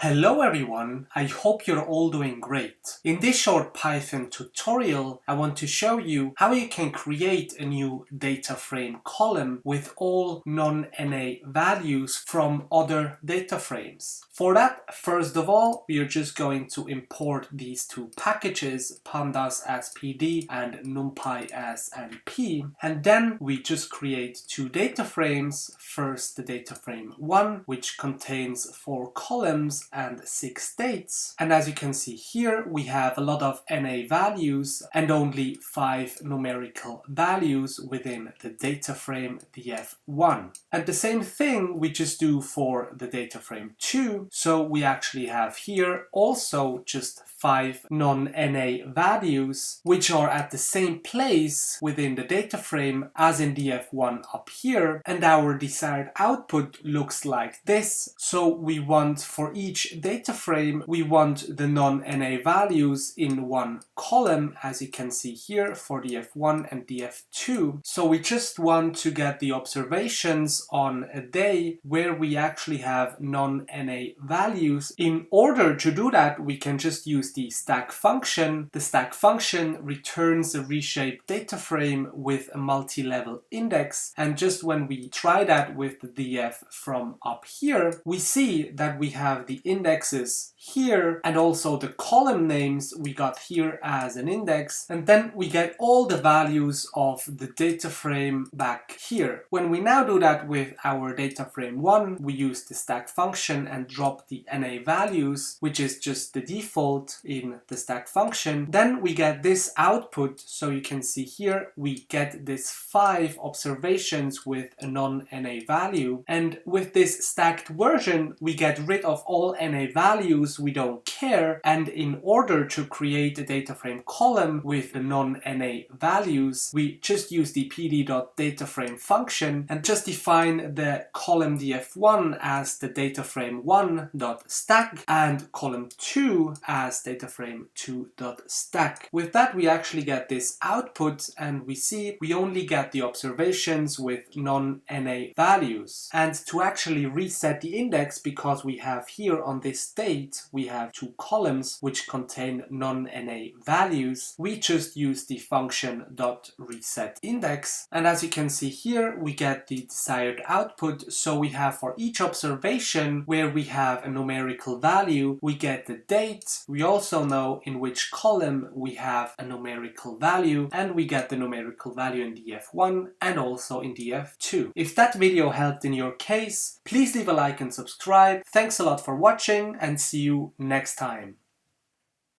Hello everyone, I hope you're all doing great. In this short Python tutorial, I want to show you how you can create a new data frame column with all non-NA values from other data frames. For that, first of all, we are just going to import these two packages, pandas as pd and numpy as np, and then we just create two data frames. First, the data frame 1, which contains 4 columns and 6 dates, and as you can see here we have a lot of NA values and only 5 numerical values within the data frame df1. And the same thing we just do for the data frame 2, so we actually have here also just 5 non-NA values which are at the same place within the data frame as in df1 up here, and our desired output looks like this. So we want for each data frame, we want the non-NA values in one column, as you can see here for df1 and df2. So we just want to get the observations on a day where we actually have non-NA values. In order to do that, we can just use the stack function. The stack function returns a reshaped data frame with a multi-level index, and just when we try that with the df from up here, we see that we have the indexes here and also the column names we got here as an index, and then we get all the values of the data frame back here. When we now do that with our data frame 1, we use the stack function and drop the NA values, which is just the default in the stack function. Then we get this output, so you can see here we get this 5 observations with a non-NA value, and with this stacked version we get rid of all NA values we don't care, and in order to create a data frame column with the non-NA values, we just use the pd.dataframe function and just define the column df1 as the dataframe 1.stack and column 2 as dataframe 2.stack. With that we actually get this output, and we see we only get the observations with non-NA values. And to actually reset the index, because we have here on this date we have 2 columns which contain non-NA values, we just use the function .resetIndex, and as you can see here we get the desired output. So we have for each observation where we have a numerical value, we get the date, we also know in which column we have a numerical value, and we get the numerical value in df1 and also in df2. If that video helped in your case, please leave a like and subscribe. Thanks a lot for watching, and see you next time.